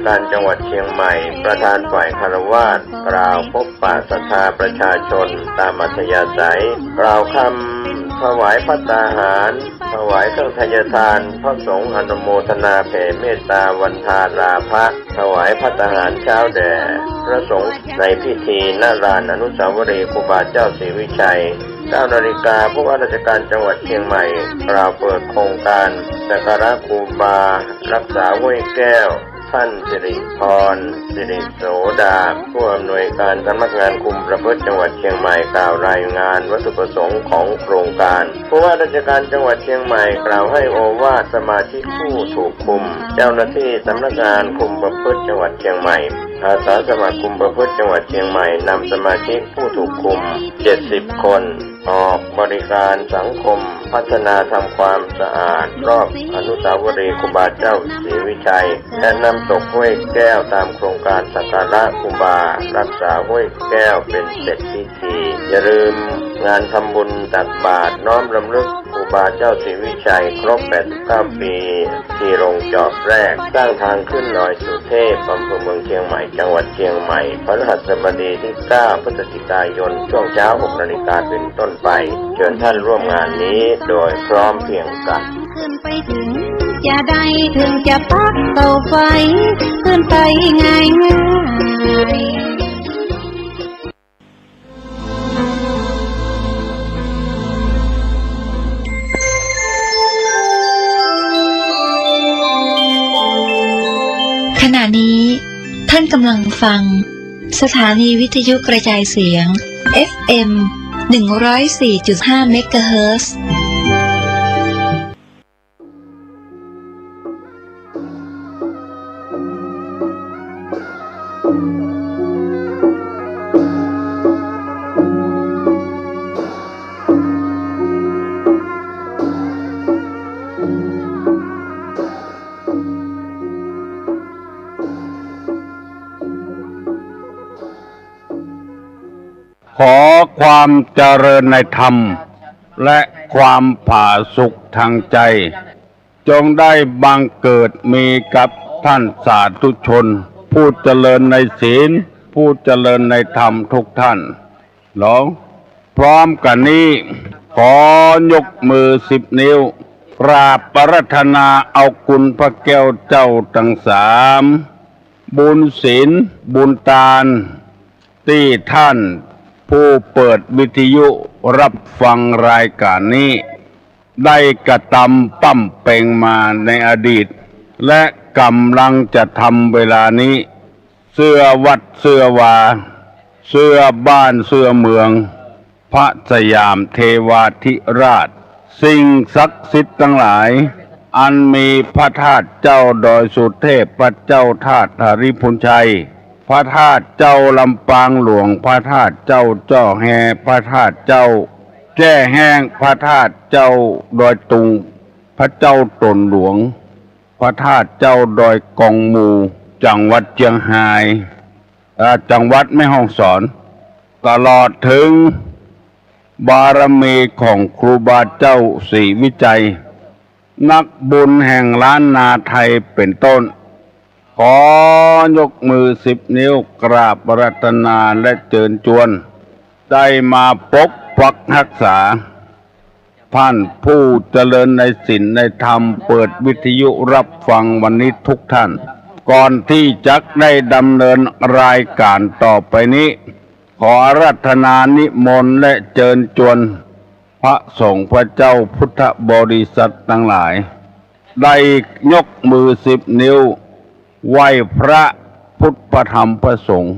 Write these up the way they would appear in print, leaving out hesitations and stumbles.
การจังหวัดเชียงใหม่ประธานฝ่ายคฤหัสถ์กล่าวพบปะศรัทธาประชาชนตามอัธยาศัยกล่าวคำถวายภัตตาหารถวายเครื่องทายทานพระสงฆ์อนุโมทนาแผ่เมตตาวันทาราภะถวายภัตตาหารเช้าแด่พระสงฆ์ในพิธีณลานอนุสาวรีย์ครูบาเจ้าศรีวิชัย9 นาฬิกาผู้ว่าราชการจังหวัดเชียงใหม่กล่าวเปิดโครงการสักการะครูบารักษาห้วยแก้วท่านสิริพรสิริโสดาผู้อำนวยการสำนักงานคุมประพฤติจังหวัดเชียงใหม่กล่าวรายงานวัตถุประสงค์ของโครงการผู้ว่าราชการจังหวัดเชียงใหม่กล่าวให้โอวาทสมาชิกผู้ถูกคุมเจ้าหน้าที่สำนักงานคุมประพฤติจังหวัดเชียงใหม่อาสาสมัครคุมประพฤติจังหวัดเชียงใหม่นำสมาชิกผู้ถูกคุม70 คนออกบริการสังคมพัฒนาทำความสะอาดรอบอนุสาวรีย์ครูบาเจ้าศรีวิชัยและนำตกห้วยแก้วตามโครงการสักการะครูบารักษาห้วยแก้วเป็นเสร็จพิธีอย่าลืมงานทำบุญตักบาตรน้อมรำลึกครูบาเจ้าศรีวิชัยครบ89 ปีที่โรงจอบแรกสร้างทางขึ้นดอยสุเทพอำเภอเมืองเชียงใหม่จังหวัดเชียงใหม่พฤหัสบดีที่9 พฤศจิกายนช่วงเช้า6 นาฬิกาเป็นต้นไปเชิญท่านร่วมงานนี้โดยพร้อมเพรียงกันขึ้นไปถึงจะได้ถึงจะปักเตาไฟขึ้นไปง่ายง่ายขณะนี้ท่านกำลังฟังสถานีวิทยุกระจายเสียง FM 104.5 เมกะเฮิรตซ์ขอความเจริญในธรรมและความผาสุกทางใจจงได้บังเกิดมีกับท่านสาธุชนผู้เจริญในศีลผู้เจริญในธรรมทุกท่านร้องพร้อมกันนี้ขอยกมือ10 นิ้วกราบอาราธนาเอาคุณพระแก้วเจ้าทั้ง3บุญศีลบุญทานที่ท่านผู้เปิดวิทยุรับฟังรายการนี้ได้กระทำปั้มเป่งมาในอดีตและกำลังจะทำเวลานี้เสื้อวัดเสื้อวาเสื้อบ้านเสื้อเมืองพระสยามเทวาธิราชสิ่งศักดิ์สิทธิ์ทั้งหลายอันมีพระธาตุเจ้าดอยสุเทพพระเจ้าธาตุหริพุนชัยพระธาตุเจ้าลำปางหลวงพระธาตุเจ้าจ้อแฮพระธาตุเจ้าแจ้แห้งพระธาตุเจ้าดอยตุงพระเจ้าตนหลวงพระธาตุเจ้าดอยกองมูจังหวัดเชียงรายจังหวัดแม่ฮ่องสอนตลอดถึงบารมีของครูบาเจ้าศรีวิชัยนักบุญแห่งล้านนาไทยเป็นต้นขอยกมือ10 นิ้วกราบอาราธนาและเชิญชวนได้มาปกปักรักษาท่านผู้เจริญในศีลในธรรมเปิดวิทยุรับฟังวันนี้ทุกท่านก่อนที่จะได้ดำเนินรายการต่อไปนี้ขออาราธนานิมนต์และเชิญชวนพระสงฆ์พระเจ้าพุทธบริษัททั้งหลายได้ยกมือ10 นิ้วไหว้พระพุทธธรรมพระสงฆ์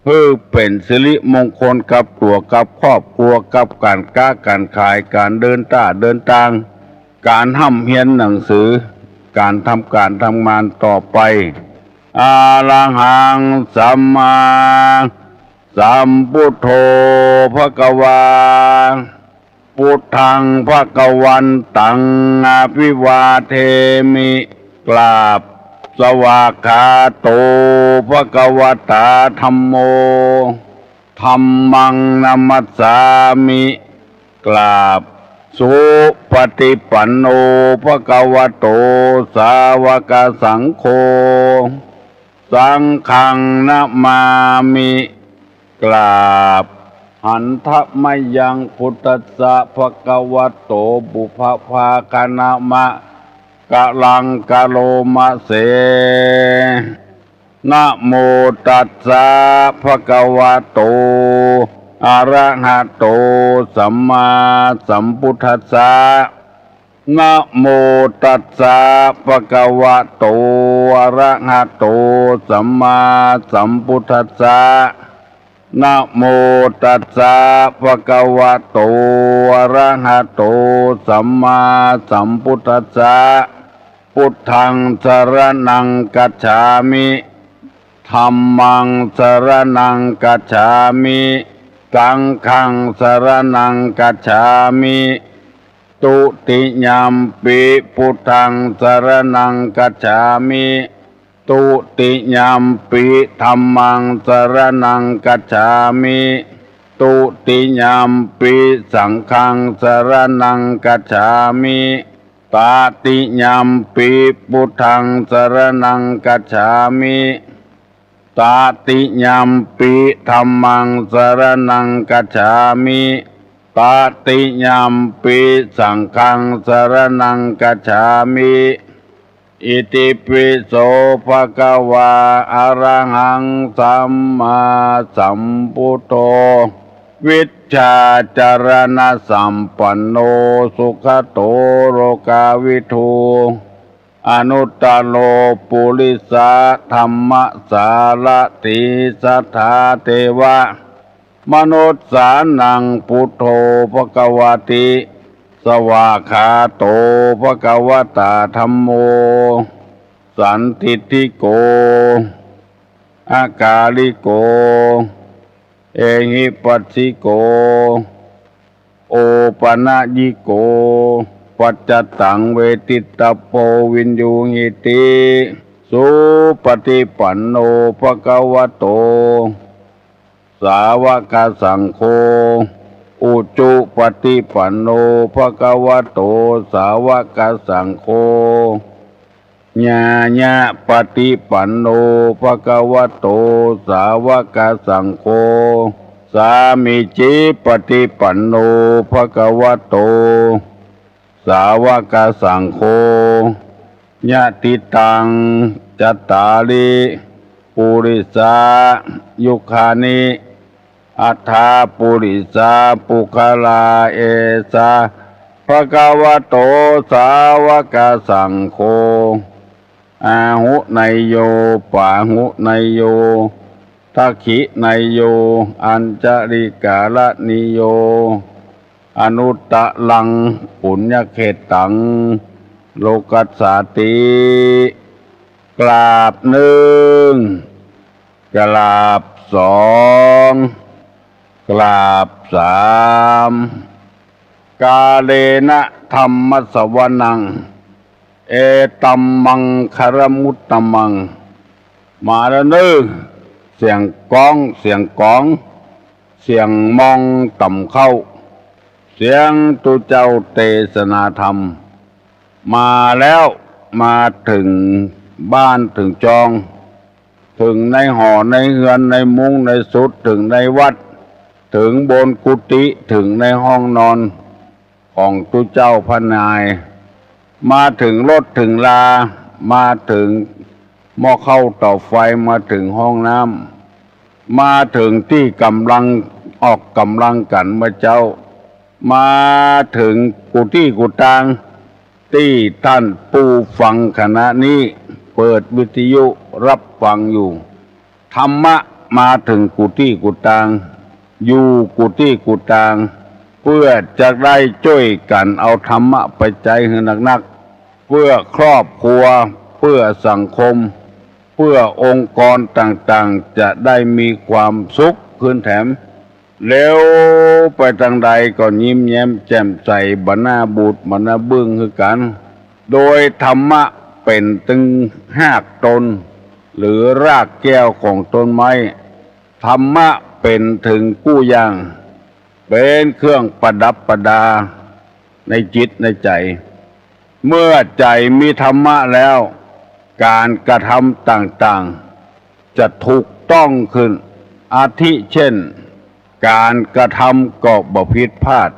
เพื่อเป็นสิริมงคลกับตัวกับครอบครัวกับการค้าการขายการเดินทางการห้ำเฮียนหนังสือการทำงานต่อไปอะระหังสัมมาสัมพุทโธภควาพุทธังภควันตังอภิวาเทมิกราบสวากขาโตภควตาธัมโมธัมมังนัมมัสสามิกราบสุปฏิปันโนภควโตสาวกสังโฆ สังฆังนะมามิกราบหันทะมยังพุทธัสสะภะคะวะโตบุพภาคณามะกะลังกะโลมะเสนะโมตัสสะภะคะวะโตอะระหะโตสัมมาสัมพุทธัสสะนะโมตัสสะภะคะวะโตอะระหะโตสัมมาสัมพุทธัสสะนะโมตัสสะภะคะวะโตอะระหะโตสัมมาสัมพุทธัสสะพุทธังสรณังกัจฉามิธัมมังสรณังกัจฉามิสังฆังสรณังกัจฉามิตุติยัมปิพุทธังสรณังกัจฉามิตุติยัมปิธัมมังสรณังกัจฉามิตุติยัมปิสังฆังสรณังกัจฉามิตาติยัมปิพุทธังสรณังกัจฉามิตาติยัมปิธัมมังสรณังกัจฉามิตาติยัมปิสังฆังสรณังกัจฉามิอิติปิโสภะคะวะอะระหังสัมมาสัมพุทโธวิชชาจารณะสัมปันโนสุขโตโลกาวิทูอนุตตโลปุริสาธัมมสารติสัทธาเทวะมนุษสานังพุทโธภควติสวากขาโตภควตาธัมโมสันทิฏฐิโกอากาลิโกเอหิปัสสิโกโอปนะยิโกปัจจตังเวทิตโปวินยูหิติสุปฏิปันโนภควโตสาวกสังโฆอุจุปฏิปันโนภควโตสาวกสังโฆญาญะปฏิปันโนภควโตสาวกสังโฆสามิจิปฏิปันโนภควโตสาวกสังโฆญาติตังจัตตาริปุริสายุคานิอัฏฐาปุริสาปุคลาเอสาภควโตสาวกสังโฆอาหุไนโยปาหุไนโยทักขิไนโยอัญจริกาลนิโยอนุตตะลังปุญญเขตังโลกัสสาติกราบหนึ่งกราบสองกราบสามกาเลนะธัมมสวนังเอตัมมังคารมุตตมังมาแล้วเนอเสียงก้องเสียงก้องเสียงมองต่ำเข้าเสียงตุเจ้าเทศนาธรรมมาแล้วมาถึงบ้านถึงจองถึงในหอในเฮือนในมุ้งในสุดถึงในวัดถึงบนกุฏิถึงในห้องนอนของตุเจ้าพระนายมาถึงรถถึงลามาถึงหม้อข้าวเตาไฟมาถึงห้องน้ำมาถึงที่กำลังออกกำลังกันเมื่อเจ้ามาถึงกุฏิกุฏางที่ท่านผู้ฟังขณะนี้เปิดวิทยุรับฟังอยู่ธรรมะมาถึงกุฏิกุฏางอยู่กุฏิกุฏางเพื่อจะได้ช่วยกันเอาธรรมะไปใจให้หนักๆเพื่อครอบครัวเพื่อสังคมเพื่อองค์กรต่างๆจะได้มีความสุขขึ้นแถมแล้วไปทางใดก็ยิ้มแย้มแจ่มใสบรรณาบูดบรรณาบึ้งคือกันโดยธรรมะเป็นตึงหากตนหรือรากแก้วของต้นไม้ธรรมะเป็นถึงกู้ย่างเป็นเครื่องประดับประดาในจิตในใจเมื่อใจมีธรรมะแล้วการกระทำต่างๆ จะถูกต้องขึ้น อาทิเช่น การกระทำก็บ่ผิดพลาด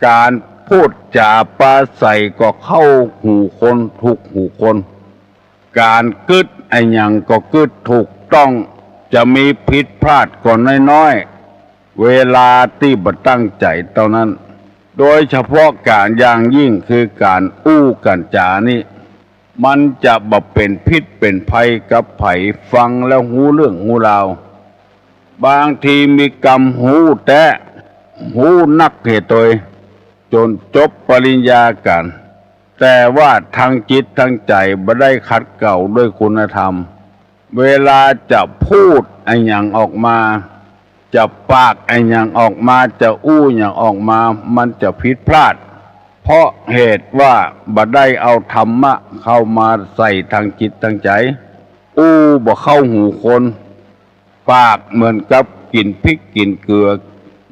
การพูดจาปราศัยก็เข้าหูคนถูกหูคน การกึดไอ้หยังก็กึดถูกต้อง จะมีผิดพลาดก่อนน้อยๆเวลาที่บ่ตั้งใจเท่านั้น โดยเฉพาะการอย่างยิ่งคือการอู้กันจานี่มันจะบ่เป็นพิษเป็นภัยกับไผฟังแล้วหูเรื่องหูราว บางทีมีกรรมหูแตะหูนักเหตุตัวจนจบปริญญากัน แต่ว่าทางจิตทางใจบ่ได้ขัดเกลาด้วยคุณธรรม เวลาจะพูดไอ้หยังออกมาจะปากไอ้หยังออกมาจะอู้หยังออกมามันจะผิดพลาด เพราะเหตุว่าบ่ได้เอาธรรมะเข้ามาใส่ทางจิตทางใจ อู้บ่เข้าหูคน ปากเหมือนกับกินพริกกินเกลือ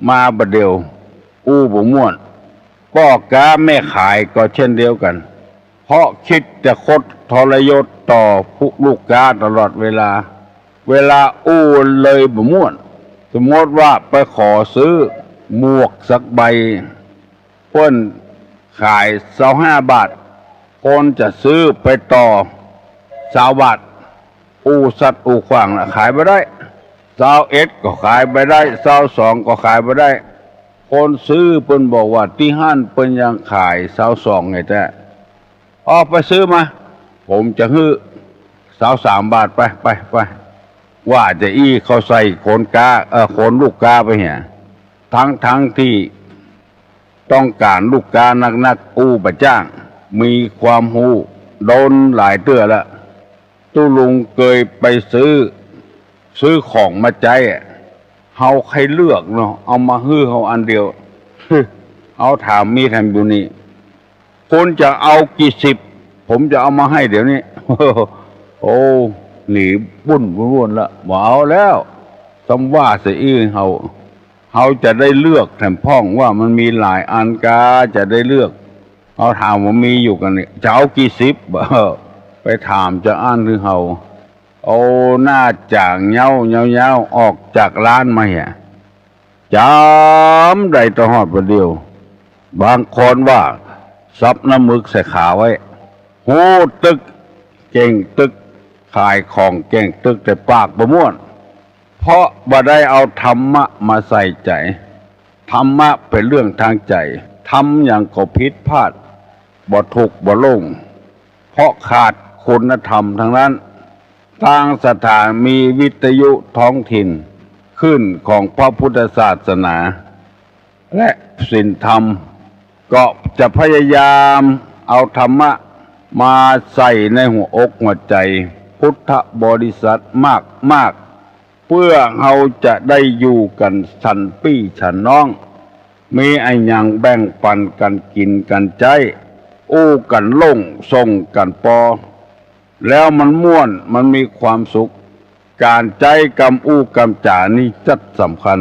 มาบ่เดียว อู้บ่ม่วนพ่อกาแม่ขายก็เช่นเดียวกัน เพราะคิดจะคดทรยศต่อผู้ลูกค้าตลอดเวลาอู้เลยบ่ม่วน สมมติว่าไปขอซื้อหมวกสักใบเพิ่นขาย25 บาทคนจะซื้อไปต่อ20 บาทอู้สัตว์อู้ขวางนะขายไม่ได้21ก็ขายไม่ได้22ก็ขายไม่ได้คนซื้อเพิ่นบอกว่าที่ห้านเพิ่นยังขาย22ไงแต่ไปซื้อมาผมจะฮื้อ23 บาทไปว่าจะเขาใส่โคนกาโคนลูกกาไปเหี่ยทั้งที่ต้องการลูกกานักอู้บะจ้างมีความหูโดนหลายเตื้อละตู้ลุงเคยไปซื้อของมาใจเฮาใครเลือกเนาะเอามาฮื้อเฮาอันเดียว เอาถามมีทำอยู่นี่คุณจะเอากี่สิบผมจะเอามาให้เดี๋ยวนี้ โอ้หนีบุ่นละบ่เอาแล้วสำว่าเสียอีเฮาจะได้เลือกแถมพ่องว่ามันมีหลายอันกาจะได้เลือกเอาถามว่ามีอยู่กันนี่จะเอากี่สิบไปถามจะอ่านหรือเฮาเอาหน้าจ่างเงาออกจากร้านมาเหี่ยจำได้ตลอดประเดียวบางคนว่าซับน้ำมึกใส่ขาไว้โหตึกเก่งตึกขายของเก่งตึกแต่ปากบ่ม่วนเพราะบ่ได้เอาธรรมะมาใส่ใจธรรมะเป็นเรื่องทางใจทำอย่างก็ผิดพลาดบ่ถูกบ่ลงเพราะขาดคุณธรรมทั้งนั้นทางสถานมีวิทยุท้องถิ่นขึ้นของพระพุทธศาสนาและศีลธรรมก็จะพยายามเอาธรรมะมาใส่ในหัวอกหัวใจพุทธบริษัทมากเพื่อเราจะได้อยู่กันฉันปี้ฉันน้องมีไอ้หยังแบ่งปันกันกินกันใจอู้กันล่งส่งกันปอแล้วมันม่วนมันมีความสุขการใจกำอู้กำจ่านี่จัดสำคัญ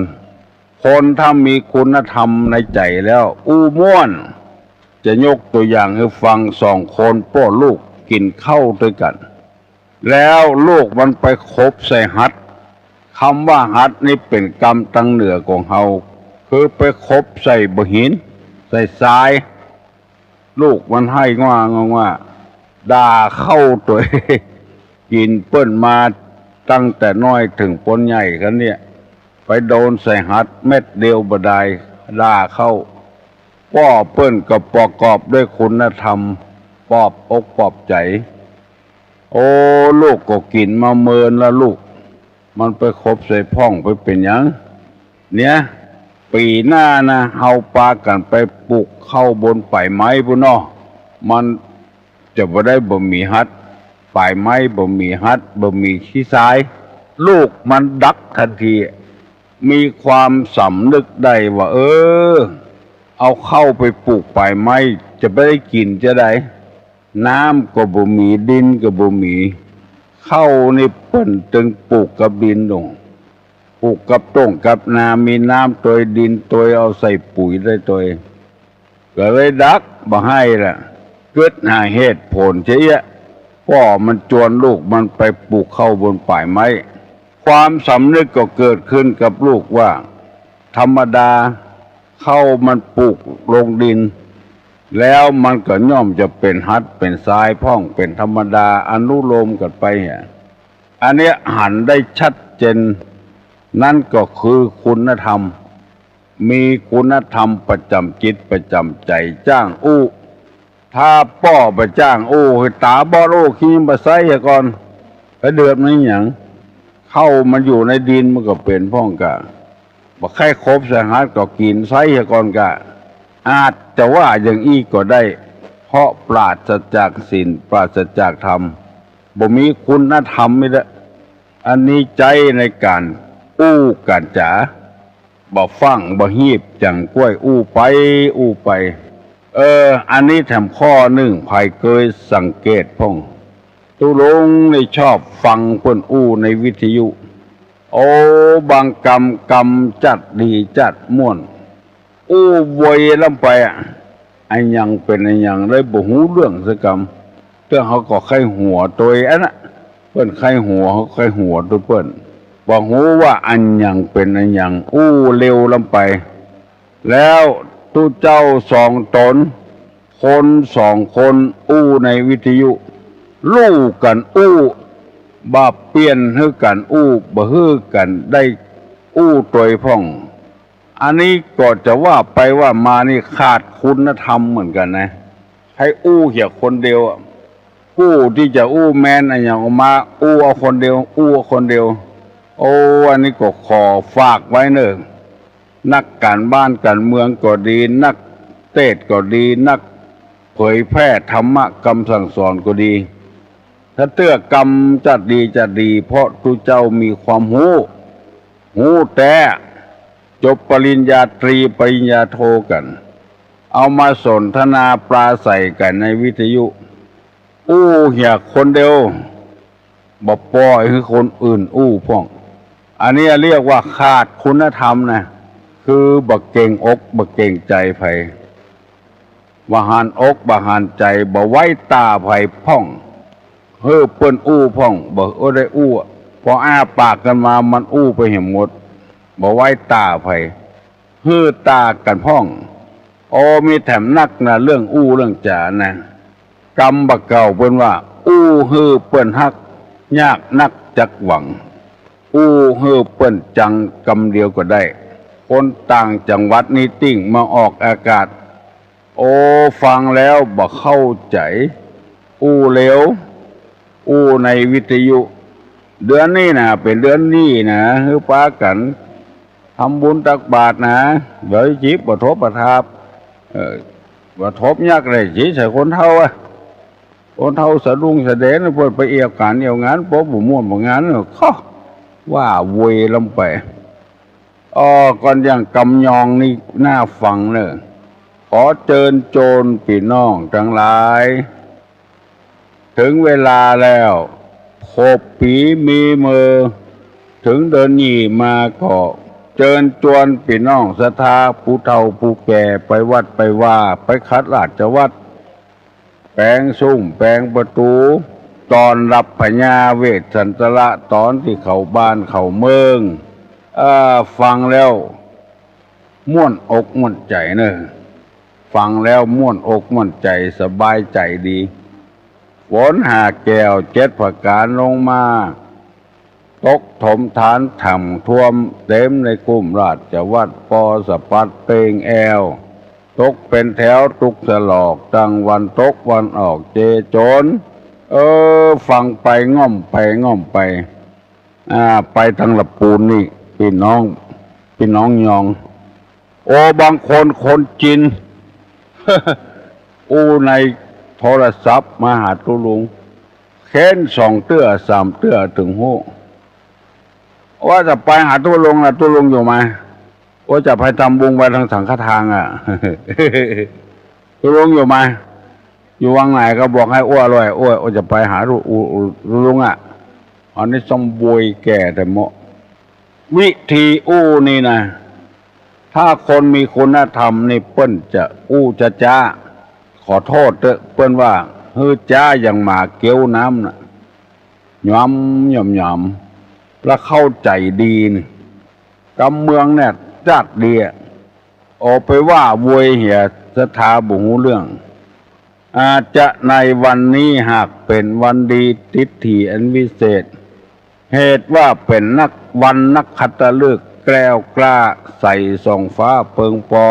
คนถ้ามีคุณธรรมในใจแล้วอู้ม่วนจะยกตัวอย่างให้ฟัง2 คนพ่อลูกกินข้าวด้วยกันแล้วลูกมันไปคบใส่หัดคำว่าหัดนี่เป็นกรรมตั้งเหนือของเฮาคือไปคบใส่บหินใส่ทรายลูกมันให้ว่าด่าเข้าตัว กินเปิ้นมาตั้งแต่น้อยถึงปนใหญ่กันเนี่ยไปโดนใส่หัดเม็ดเดียวบ่ได้ด่าเข้าพ่อเปิ้นก็ประกอบด้วยคุณธรรมปอบอกปอบใจโอ้ลูกก็กินมาเมินแล้วลูกมันไปคบใส่พ่องไปเป็นหยังเนี่ยปีหน้านะเฮาปากันไปปลูกเข้าบนป่ายไม้พุ่นเนาะมันจะบ่ได้บ่มีหัดป่ายไม้บ่มีหัดบ่มีขี้ทรายลูกมันดักทันทีมีความสำนึกได้ว่าเอาเข้าไปปลูกป่ายไม้จะไม่ได้กินจะได้น้ำก็บ่มีดินก็บ่มีเข้านี่เปิ้นจึงปลูกกับดินลงปลูกกับต้งกับนามีน้ำตัวดินตัวเอาใส่ปุ๋ยได้ตัวก็เลยดักบ่ให้ล่ะเกิดหาเหตุผลเสียพ่อมันจวนลูกมันไปปลูกเข้าบนป่ายไม้ ความสำนึกก็เกิดขึ้นกับลูกว่าธรรมดาเข้ามันปลูกลงดินแล้วมันก็ย่อมจะเป็นหัดเป็นทรายพ่องเป็นธรรมดาอนุโลมกันไปอันนี้หันได้ชัดเจนนั่นก็คือคุณธรรมมีคุณธรรมประจำจิตประจำใจจ้างอู้ถ้าป้อไปจ้างอู้ให้ตาบอดอู้ขี้มาใส่ก่อนไปเดือดไม่หยังเข้ามันอยู่ในดินมันก็เป็นพ่องกะบ่ใครครบสหัสก็กินใส่ก่อนกะอาจจะว่าอย่างอี้ก็ได้เพราะปราศจากศีลปราศจากธรรมบ่มีคุณธรรมไม่ได้อันนี้ใจในการอู้การจ๋าบ่ฟังบ่ฮีบจังกล้วยอู้ไปอันนี้แถมข้อหนึ่งภายเคยสังเกตพ่องตุลงในชอบฟังเพิ่นอู้ในวิทยุโอ้บางกรรมจัดดีจัดม่วนอู้วยลำไปอันยังเป็นอันยังได้บ่ฮู้เรื่องสักกรรมเรื่องเขาก็ไข้หัวตัวอันน่ะเพิ่นไข้หัวเขาไข้หัวตัวเพิ่นบ่ฮู้ว่าอันยังเป็นอันยังอู้เร็วลำไปแล้วตู้เจ้าสองตนคนสองคนอู้ในวิทยุลู่กันอู้บ่เปลี่ยนให้กันอู้บ่ฮื้อกันได้อู้ตัวพ่องอันนี้ก็จะว่าไปว่ามานี่ขาดคุณธรรมเหมือนกันนะให้อู้เหี่ยคนเดียวอู้ที่จะอู้แมนอะไรอย่างออกมาอู้เอาคนเดียวอู้เอาคนเดียวโอ้อันนี้ก็ขอฝากไว้เนอะนักการบ้านการเมืองก็ดีนักเทศก็ดีนักเผยแพร่ธรรมะคำสั่งสอนก็ดีถ้าเตื้อกรรมจะดีเพราะทุเจ้ามีความหูแต่จบปริญญาตรีปริญญาโทกันเอามาสนทนาปราศัยกันในวิทยุอู้เหี่ยคนเดียวบ่ปล่อยให้คนอื่นอู้พ่องอันนี้เรียกว่าขาดคุณธรรมนะคือบ่เก่งอกบ่เก่งใจไผบ่หานอกบ่หานใจบ่ไว้ตาไผพ่องเฮ้อเปิ้นอู้พ่องบ่ได้อู้พออ้าปากกันมามันอู้ไปเห็นหมดบ่ไว้ตาไผเฮ้อตากันพ่องโอ้มีแถมนักนะเรื่องอู้เรื่องจ๋านะกรรมบักเก่าเปิ้นว่าอู้เฮ้อเปิ้นฮักยากนักจักหวังอู้เฮ้อเปิ้นจังกรรมเดียวก็ได้คนต่างจังหวัดนี้ติ้งมาออกอากาศโอ้ฟังแล้วบ่เข้าใจอู้เหลวอู้ในวิทยุเดือนนี้นะเป็นเดือนนี้นะคือปากันทำบุญตักบาตรนะเดี๋ยวจีบบ่ทบประทับบ่ทบยากเลยจีใส่คนเท่าคนเท่าสะดุ้งสะเดนเพิ่นไปเอี่ยวกันเอี่ยวงานพบบ่ม่วนบ่งานข้อว่าเวยลงไปก่อนอย่างกำยองนี่น่าฟังเนอะขอเชิญโจรพี่น้องทั้งหลายถึงเวลาแล้วโคบผีมีมือถึงเดินหนีมาก็เชิญจวนพี่น้องศรัทธาผู้เฒ่าผู้แก่ไปวัดไปว่าไปคัดราชวัดแปลงซุ้มแปลงประตูตอนรับพญาเวสสันตระตอนที่เข้าบ้านเข้าเมืองฟังแล้วม่วนอกม่วนใจเนอะฟังแล้วม่วนอกม่วนใจสบายใจดีฝนหาแก้ว7ประการลงมาตกถมฐานถ่ำท่วมเต็มในกุ้มราชวัดปอสะปัดเปงแอวตกเป็นแถวตุกสลอกตั้งวันตกวันออกเจโจรฟังไปง่อมไปไปทางละปูนนี่พี่น้องยองโอ้บางคนจีน อู้ในโทรศัพท์มาหาตุลุงเค้น2 เตื้อ 3 เตื้อถึงหูว่าจะไปหาตุลุงนะตุลุงอยู่ไหมว่าจะไปทำบุญไปทางสังฆทานตุลุงอยู่ไหมอยู่วังไหนก็บอกให้อ้วลอยอ้วจะไปหาลุงอันนี้ต้องบวยแก่แต่เหมาะวิธีอู้นี่นะถ้าคนมีคุณธรรมนี่เปิ้นจะอู้จะจ้าขอโทษเปิ้นว่าจ้าอย่างหมาเกี้ยวน้ำน่ะหย่อม และเข้าใจดีนี่กำเมืองเนี่ยจัดดีออกไปว่าโวยเหียสถาบุหูเรื่องอาจจะในวันนี้หากเป็นวันดีทิฏฐิอันวิเศษเหตุว่าเป็นนักขัตฤกษ์แกล้วกล้าใส่ส่องฟ้าเพิงปอ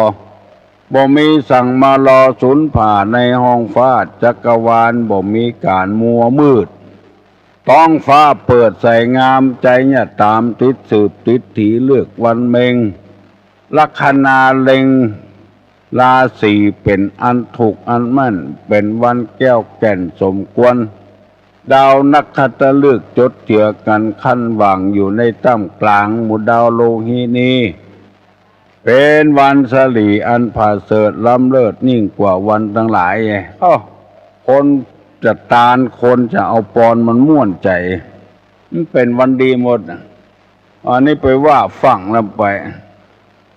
บ่มีสั่งมารอสุนผ่าในห้องฟ้าจักรวาลบ่มีการมัวมืดท้องฟ้าเปิดใสงามใจเนี่ยตามติดสืบติดถีเลือกวันเมงลัคนาเล็งราศีเป็นอันถูกอันมั่นเป็นวันแก้วแก่นสมควรดาวนักขัตฤกษ์จดเจือกันขั้นวางอยู่ในตั้มกลางหมู่ดาวโลหินีเป็นวันสลีอันผ่าเสริฐล้ำเลิศยิ่งกว่าวันทั้งหลายคนจะตาลคนจะเอาปอนมันม่วนใจมันเป็นวันดีหมดอันนี้ไปว่าฝั่งแล้วไป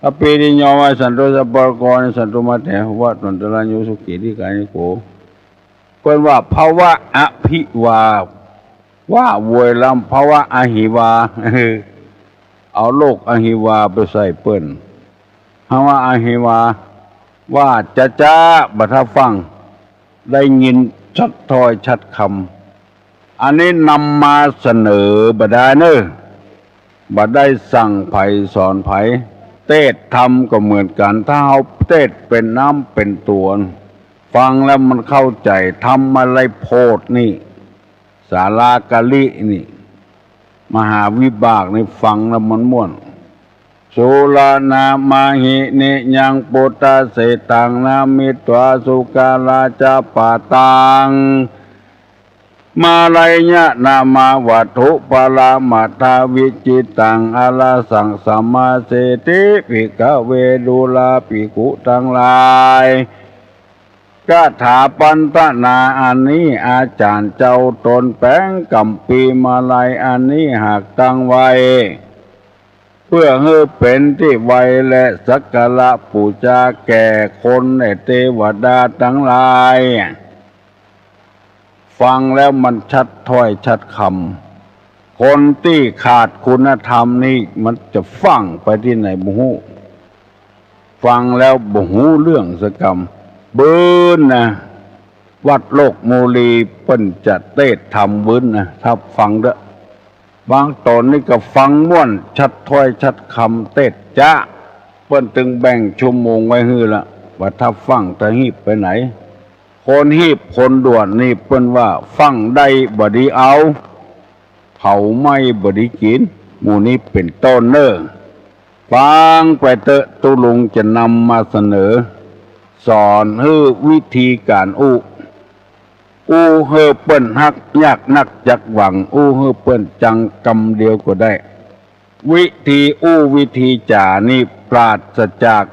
อปีนิยมสันโตสัพพะกรสันโตมาเถวัตนตรัญญูสุขีที่กายโกเป็นว่าภาวะอภิวาว่าโวยลำภาวะอหิวาเอาโลกอหิวาไปใส่เปิ้นภาวะอหิวาว่าจ้าบัดฟังได้ยินชัดถ้อยชัดคำอันนี้นำมาเสนอบดาเนอบัดได้สั่งไผสอนไผเทศธรรมก็เหมือนกันถ้าเอาเทศเป็นน้ำเป็นตัวฟังแล้วมันเข้าใจทำอะไรโพดนี่สารากะลินี่มหาวิบากนี่ฟังแล้วมันม่วนสุลานามาหินิยังปุตตะเสตังนามิตวาสุกาลาจาปาตังมาลายญะนามาวัตถุปารามัทาวิจิตังอาลาสังสัมมาเสติภิกขเวดุลาภิกขุทั้งหลายคาถาปันตนาอันนี้อาจารย์เจ้าตนแป้งกัมปีมาลายอันนี้หากตั้งไว้เพื่อให้เป็นที่ไวและสักการะปูชาแก่คนในเทวดาทั้งหลายฟังแล้วมันชัดถ้อยชัดคำคนที่ขาดคุณธรรมนี่มันจะฟังไปที่ไหนบ่ฮู้ฟังแล้วบ่ฮู้เรื่องสักคำเบิ้นนะวัดโลกโมลีเปิ้นจะเทศธรรมเบิ้นนะถ้าฟังเด้อบางตอนนี่ก็ฟังม่วนชัดถ้อยชัดคำเทศจ้าเปิ้นตึงแบ่งชั่วโมงไว้ฮื้อละว่าถ้าฟังจะหีบไปไหนคนหีบคนด่วนนี่เปิ้นว่าฟังได้บ่ดีเอาเผาไม่บ่ดีกินหมู่นี้เป็นต้นเน้อฟังไปเตอะตุลุงจะนำมาเสนอสอนให้วิธีการอู้เฮอเปิ้นฮักยากนักจักหวังเฮอเปิ้นจังกำเดียวก็ได้วิธีวิธีจ่านี่ปราศจาก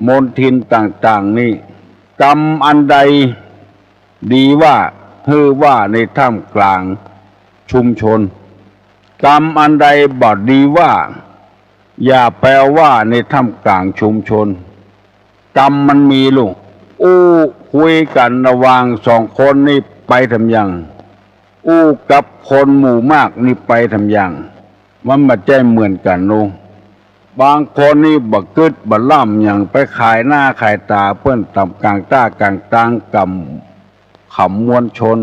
มลทินต่างๆนี่กรรมอันใดดีว่าว่าในท่ามกลางชุมชนกรรมอันใดบอดดีว่าอย่าแปลว่าในท่ามกลางชุมชนกรรมมันมีลูกคุยกันระหว่างสองคนนี่ไปทำยังกับคนหมู่มากนี่ไปทำยังมันมาใจเหมือนกันลูกบางคนนี่บักกึดบักล่ำอย่างไปขายหน้าขายตาเพื่อนต่ำกลางต้ากลางตางกำขำมวลชน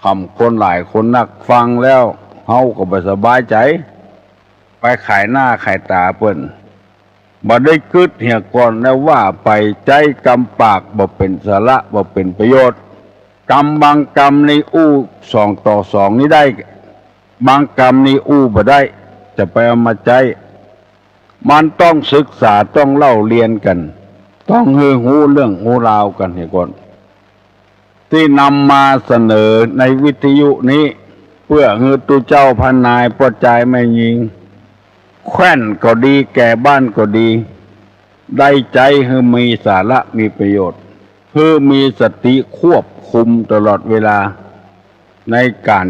ขำคนหลายคนนักฟังแล้วเฮาก็บ่สบายใจไปขายหน้าขายตาเพื่อนบ่ได้กึดเหี่ยก่อนแล้วว่าไปใจกำปากบ่เป็นสาระบ่เป็นประโยชน์กรรมบางกรรมใน2 ต่อ 2นี้ได้บางกรรมนี่บ่ได้จะไปเอามาใจมันต้องศึกษาต้องเล่าเรียนกันต้องหูเรื่องหูราวกันให้ก่อนที่นำมาเสนอในวิทยุนี้เพื่อให้ตุเจ้าพันนายปลดใจไม่ยิงแคว้นก็ดีแก่บ้านก็ดีได้ใจให้มีสาระมีประโยชน์เพื่อมีสติควบคุมตลอดเวลาในการ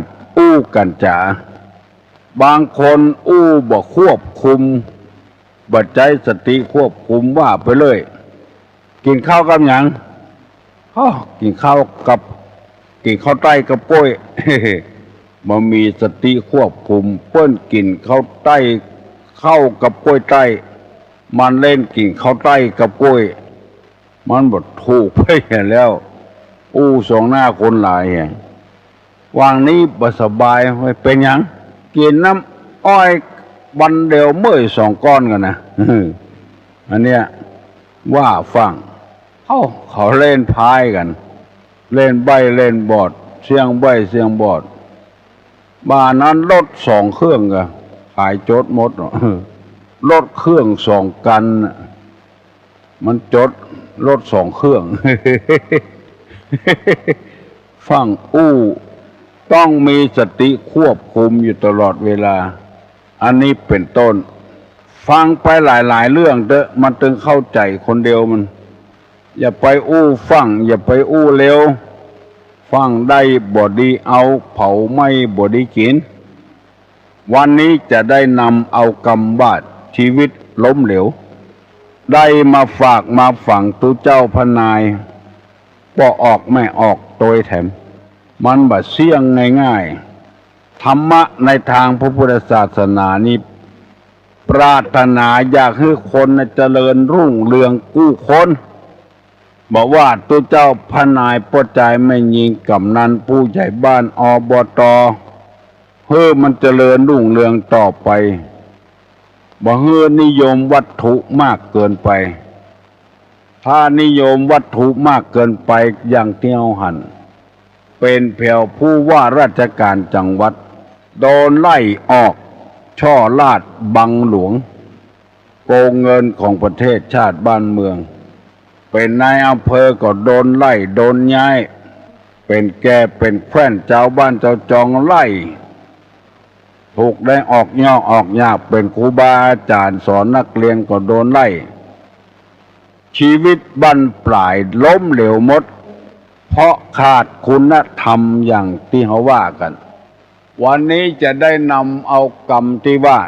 กันจ๋าบางคนบ่ควบคุมบ่ใจสติควบคุมว่าไปเลยกินข้าวกับหยังกินข้าวใต้กับป้วย บ่มีสติควบคุมเปิ้นกินข้าวใต้เข้ากับกล้วยใต้มันเล่นกินข้าวใต้กับกล้วยมันบ่ถูกไปแล้วสองหน้าคนหลายแห่งวางนี้บ่สบายไม่เป็นหยังกินน้ำอ้อยวันเดียวเมื่อยสองก้อนกันนะอันเนี้ยว่าฟังเขาเล่นพายกันเล่นใบเล่นบอดเสียงใบเสียงบอดบ้านนั้นรถสองเครื่องกะขายจดหมดรถเครื่องสองกันมันจดรถสองเครื่อง ฟังต้องมีสติควบคุมอยู่ตลอดเวลาอันนี้เป็นต้นฟังไปหลายๆเรื่องเด้อมันถึงเข้าใจคนเดียวมันอย่าไปฟังอย่าไปเร็วฟังได้บ่ดีเอาเผาไม่บ่ดีกินวันนี้จะได้นำเอากำบาดชีวิตล้มเหลวได้มาฝากมาฝังตุเจ้าพนายบ่ออกไม่ออกโดยแถมมันบ่เสี่ยงง่ายๆธรรมะในทางพระพุทธศาสนานี้ปรารถนาอยากให้คนเจริญรุ่งเรืองกู้คนบอกว่าตัวเจ้าพนายปดใจไม่ยิงกำนันผู้ใหญ่บ้านอบต.เพื่อมันเจริญรุ่งเรืองต่อไปบ่เฮือนิยมวัตถุมากเกินไปถ้านิยมวัตถุมากเกินไปอย่างเที่ยวหันเป็นแผ่วผู้ว่าราชการจังหวัดโดนไล่ออกช่อลาดบังหลวงโกงเงินของประเทศชาติบ้านเมืองเป็นนายอำเภอก็โดนไล่โดนย้ายเป็นแกเป็นแคว้นเจ้าบ้านเจ้าจองไล่ถูกได้ออกย่อออกยากเป็นครูบาอาจารย์สอนนักเรียนก็โดนไล่ชีวิตบั้นปลายล้มเหลวหมดเพราะขาดคุณธรรมอย่างที่เขาว่ากันวันนี้จะได้นำเอากรรมที่ว่า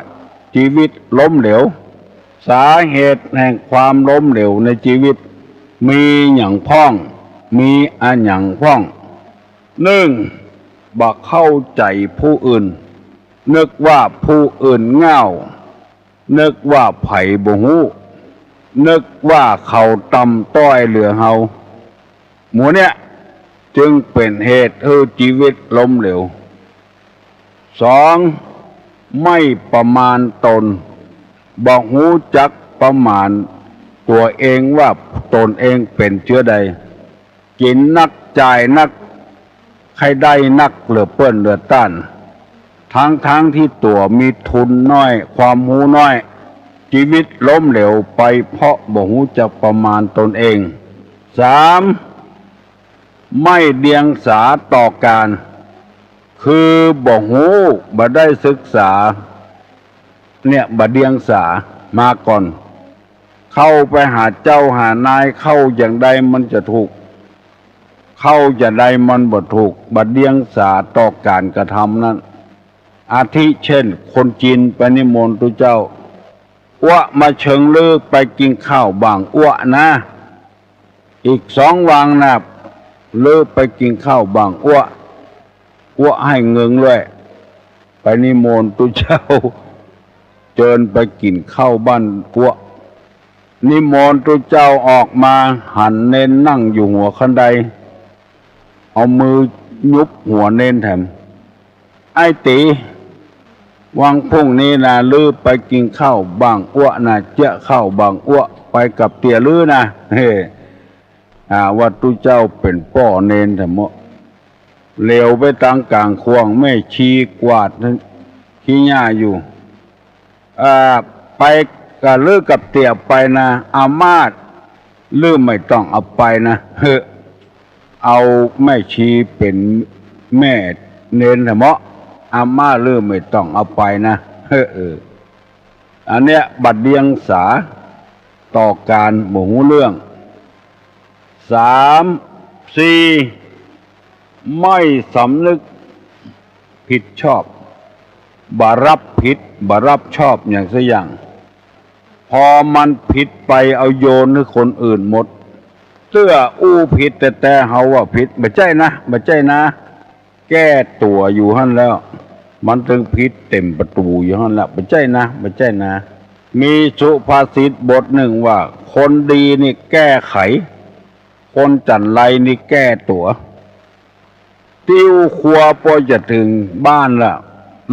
ชีวิตล้มเหลวสาเหตุแห่งความล้มเหลวในชีวิตมีอย่างพ้องมีอันอย่างพ้องบ่เข้าใจผู้อื่นนึกว่าผู้อื่นเง่านึกว่าไผบ่ฮู้นึกว่าเขาต่ำต้อยเหลือเฮาหมู่เนี่ยจึงเป็นเหตุให้ชีวิตล้มเหลวไม่ประมาณตนบอกหูจักประมาณตัวเองว่าตนเองเป็นเชื้อใดกินนักจ่ายนักใครได้นักเหลือเปิ้นเหลือต้านทั้งที่ตัวมีทุนน้อยความหูน้อยชีวิตล้มเหลวไปเพราะบ่หูจักประมาณตนเองไม่เดียงสาต่อการคือบ่หูบ่ได้ศึกษาเนี่ยบ่เดียงสามาก่อนเข้าไปหาเจ้าหานายเข้าอย่างใดมันจะถูกเข้าอย่างใดมันบ่ถูกบ่เดียงสาต่อการกระทำนั้นอาทิเช่นคนจีนไปนิมนต์ตุเจ้าอ้วมาเชิงลือไปกินข้าวบางอ้วนะอีก2 วังนะลือไปกินข้าวบางอ้วให้เงินเลยไปนิมนต์ตุเจ้าเจิญไปกินข้าวบ้านอ้วนิมนต์ตุเจ้าออกมาหันเน้นนั่งอยู่หัวคันไดเอามือยุบหัวเน้นแถมไอ้ตีวังพุ่งนี้นะลือไปกินข้าวบางอ้วนะเจ้าข้าวบางอ้วไปกับเตี่ยลือนะว่าตุเจ้าเป็นป้อเน้นแถมเหลวไปตั้งกลางควงไม่ชี้กวาดขี้หญ้าอยู่ไปกับลือกับเตี่ยไปนะอามาตลือไม่ต้องเอาไปนะเอาแม่ชีเป็นแม่เน้นแถมอาม่าลือไม่ต้องเอาไปนะอันเนี้ยบัดเดียงสาต่อการบ่ฮู้เรื่องไม่สำนึกผิดชอบบ่รับผิดบ่รับชอบอย่างสักอย่างพอมันผิดไปเอาโยนให้คนอื่นหมดเสื้อผิดแต่เฮาว่าผิดบ่ใช่นะ แก้ตัวอยู่หั่นแล้วมันถึงพิษเต็มประตูอยู่หั่นแล้วบ่ใช่นะบ่ใช่นะมีสุภาษิตบทหนึ่งว่าคนดีนี่แก้ไขคนจันไรนี่แก้ตัวติ้วครัวพอจะถึงบ้านละ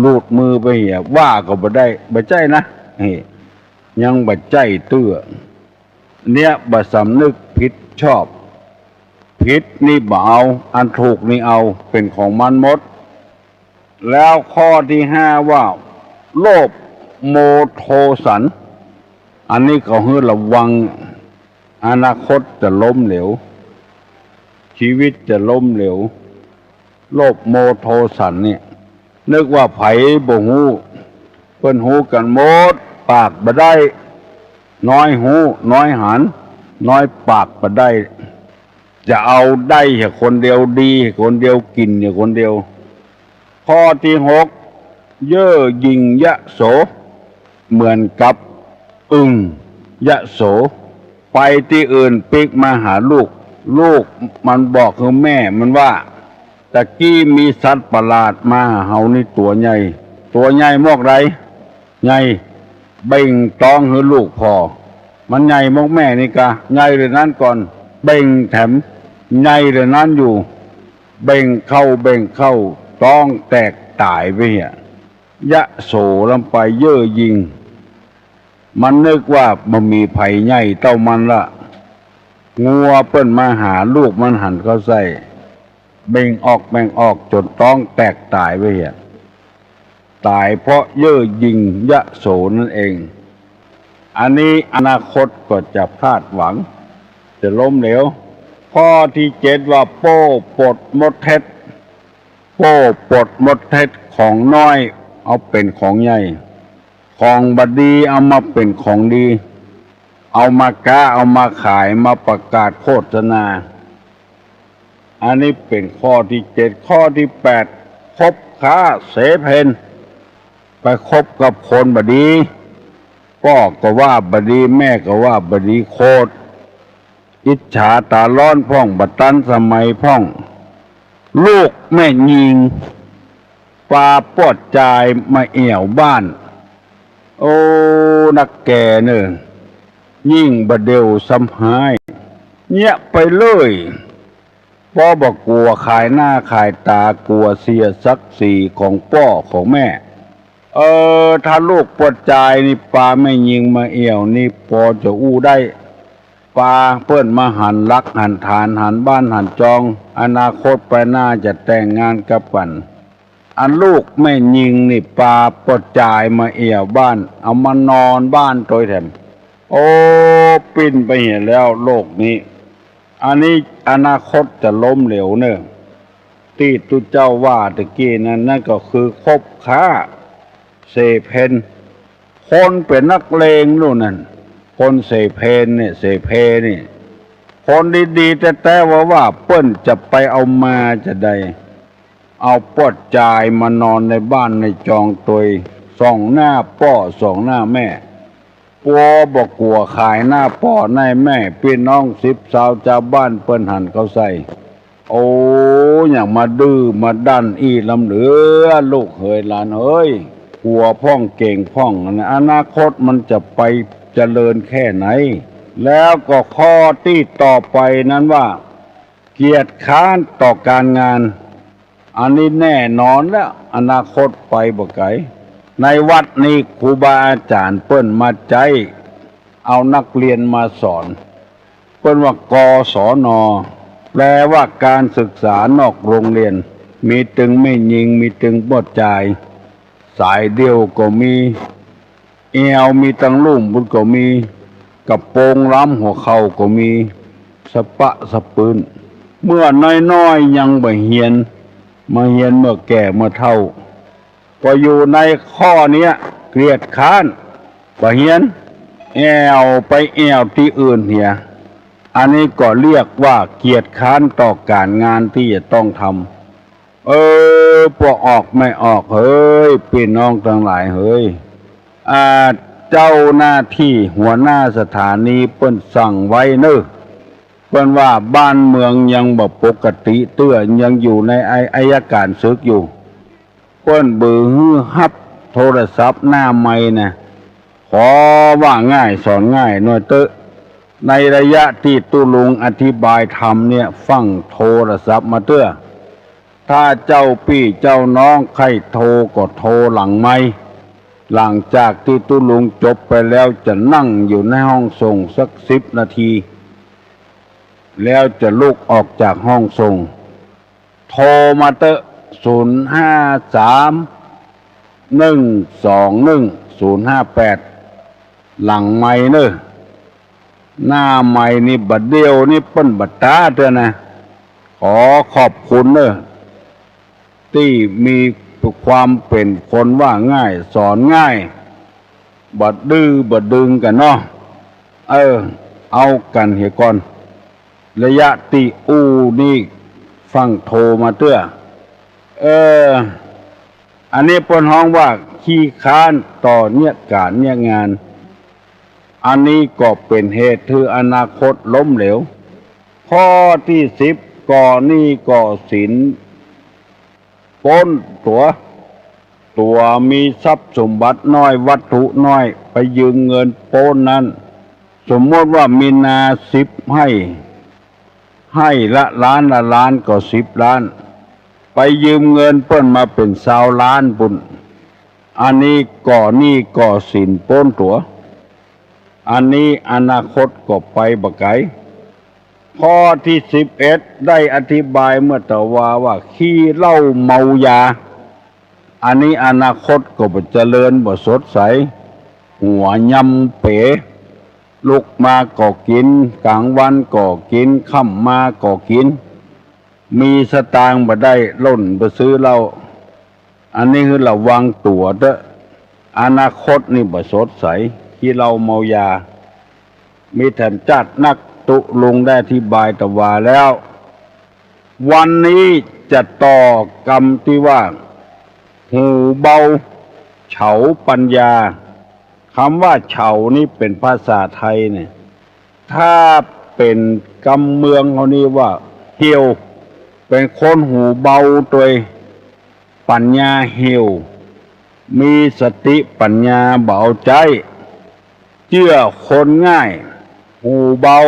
ลูดมือไปเหี่ยว่าก็บ่ได้บ่ใช่นะยังบ่ใจเตื้อเนี่ยบ่สำนึกผิดชอบผิดนี่บ่เอาอันถูกนี่เอาเป็นของมันหมดแล้วข้อที่ห้าว่าโลภโมโทสันอันนี้เขาให้ระวังอนาคตจะล้มเหลวชีวิตจะล้มเหลวโลภโมโทสันเนี่ยนึกว่าไผบ่ฮู้เพิ่นฮู้กันหมดปากบ่ได้น้อยหูน้อยหันน้อยปากบ่ได้จะเอาได้แค่คนเดียวดีคนเดียวกินเนี่ยคนเดียวข้อที่หกเย่อหยิ่งยะโสเหมือนกับอึ่งยะโสไปที่อื่นปิกมาหาลูกมันบอกคือแม่มันว่าตะกี้มีสัตว์ประหลาดมาเฮานี่ตัวใหญ่มอกไรใหญ่เบ่งต้องให้ลูกพอมันใหญ่มอกแม่นี่กะใหญ่เลยนั้นก่อนเบ่งแถมใหญ่เลยนั้นอยู่เบ่งเข้าต้องแตกตายไปเหี้ยยะโสลำไปเย่อหยิ่งมันนึกว่ามันมีไผใหญ่เต้ามันละงัวเปิ้นมาหาลูกมันหันเข้าใส่เบ่งออกจนต้องแตกตายไปเหี้ยตายเพราะเย่อหยิ่งยะโสนั่นเองอันนี้อนาคตก็จะพลาดหวังจะล้มเหลวข้อที่เจ็ดว่าโป้ปดมดเท็จโป้ปดมดเท็จของน้อยเอาเป็นของใหญ่ของบดีเอามาเป็นของดีเอามาก้าเอามาขายมาประกาศโฆษณาอันนี้เป็นข้อที่เจ็ดข้อที่แปดคบค้าเสเพนไปคบกับคนบดีพ่อก็ว่าบดีแม่ก็ว่าบดีโคตรอิจฉาตาร้อนพ่องบัดตันสมัยพ่องลูกแม่ยิงปลาปอดจายมาเอี่ยวบ้านโอ้นักแก่เนอะยิ่งบะเดียวซ้ำหายเงียบไปเลยพ่อบอกกลัวขายหน้าขายตากลัวเสียศักดิ์ศรีของพ่อของแม่ถ้าลูกปวดใจนี่ปลาไม่ยิงมาเอี่ยวนี่พอจะอู้ได้ปลาเปิ้นมาหันลักหันฐานหันบ้านหันจองอนาคตไปหน้าจะแต่งงานกับกันอันลูกไม่ยิงนี่ปลาปวดใจมาเอี่ยวบ้านเอามานอนบ้านโดยแถมโอ้ปิ้นไปเห็นแล้วโลกนี้อันนี้อนาคตจะล้มเหลวเนอะที่ตุเจ้าว่าตะกี้นั่นก็คือคบค้าเสเพนคนเป็นนักเลงนู่นนั่นคนเสเพนเนี่ยเสเพนี่คนดีๆแต่ว่าเปิ้นจะไปเอามาจะได้เอาปอดจายมานอนในบ้านในจองตัวส่องหน้าพ่อส่องหน้าแม่ปัวบอกกลัวขายหน้าพ่อหน้าแม่พี่น้อง10สาวชาวบ้านเปิ้นหันเขาใส่โอ้อย่างมาดื้อมาดันอีลำเหลือลูกเฮยหลานเฮ้ยหัวพ่องเก่งพ่องอนาคตมันจะไปเจริญแค่ไหนแล้วก็ข้อที่ต่อไปนั้นว่าเกียรติค้านต่อการงานอันนี้แน่นอนแล้วอนาคตไปบ่ไกลในวัดนี้ครูบาอาจารย์เปิ้นมาใจเอานักเรียนมาสอนเปิ้นว่ากศนแปลว่าการศึกษานอกโรงเรียนมีตึงไม่ยิงมีตึงปอดจ่ายสายเดียวก็มีเอวมีตังลุ่มบุญก็มีกระโปรงล้ำหัวเข่าก็มีสปะสปืนเมื่อน้อยๆยังบ่เฮียนมาเฮียนเมื่อแก่เมื่อเฒ่าก็อยู่ในข้อนี้เกลียดค้านบ่เฮียนแอวไปแอวที่อื่นเหียอันนี้ก็เรียกว่าเกียรติค้านต่อการงานที่จะต้องทำพวกออกไม่ออกเฮ้ยพี่น้องทั้งหลายเฮ้ยเจ้าหน้าที่หัวหน้าสถานีเปิ้นสั่งไว้เนอะ เปิ้นว่าบ้านเมืองยังบ่ปกติเตื้อยังอยู่ในอายการศึกอยู่เปิ้นบือฮื้อฮับโทรศัพท์หน้าไม้นะขอว่าง่ายสอนง่ายหน่อยเตอะในระยะที่ตุลุงอธิบายธรรมเนี่ยฟังโทรศัพท์มาเตื้อถ้าเจ้าพี่เจ้าน้องใครโทรก็โทรหลังไม้หลังจากที่ตุลุงจบไปแล้วจะนั่งอยู่ในห้องส่งสัก10 นาทีแล้วจะลุกออกจากห้องส่งโทรมาเตอะ053-121-058หลังไม้เนอะหน้าไม้นี่บัดเดียวนี่เปิ้นบัดตาเด้อนะขอขอบคุณเนอะที่มีความเป็นคนว่าง่ายสอนง่ายบัดดื้อบัดดึงกันเนาะเอากันเหียก่อนระยะติอูนี่ฟังโทรมาเตื้ออันนี้เปิ้นฮ้องว่าขี้ค้านต่อเนี่ยการเนี่ยงานอันนี้ก็เป็นเหตุคืออนาคตล้มเหลวข้อที่10ก่อหนี้ก่อสินปล้นตัวมีทรัพย์สมบัติน้อยวัตถุน้อยไปยืมเงินปล้นนั้นสมมติว่ามีนา10ให้ละล้านก็10 ล้านไปยืมเงินเปิ้นมาเป็น20 ล้านบุญอันนี้ก่อหนี้ก่อสินปล้นตัวอันนี้อนาคตก็ไปบักไกข้อที่11ได้อธิบายเมื่อตะว่าขี้เหล้าเมายาอันนี้อนาคตก็บ่เจริญบ่สดใสหัวยำเป๋ลุกมาก็กินกลางวันก็กินค่ำมาก็กินมีสตางค์บ่ได้ล้นไปซื้อเหล้าอันนี้คือระวังตัวเด้ออนาคตนี่บ่สดใสขี้เหล้าเมายามีท่านจัดนักตุลุงได้อธิบายตะว่าแล้ววันนี้จะต่อกรรมที่ว่าหูเบาเฉาปัญญาคำว่าเฉานี่เป็นภาษาไทยเนี่ยถ้าเป็นกำเมืองเขานี่ว่าเหี่ยวเป็นคนหูเบาตัวปัญญาเหี่ยวมีสติปัญญาเบาใจเชื่อคนง่ายหูเบา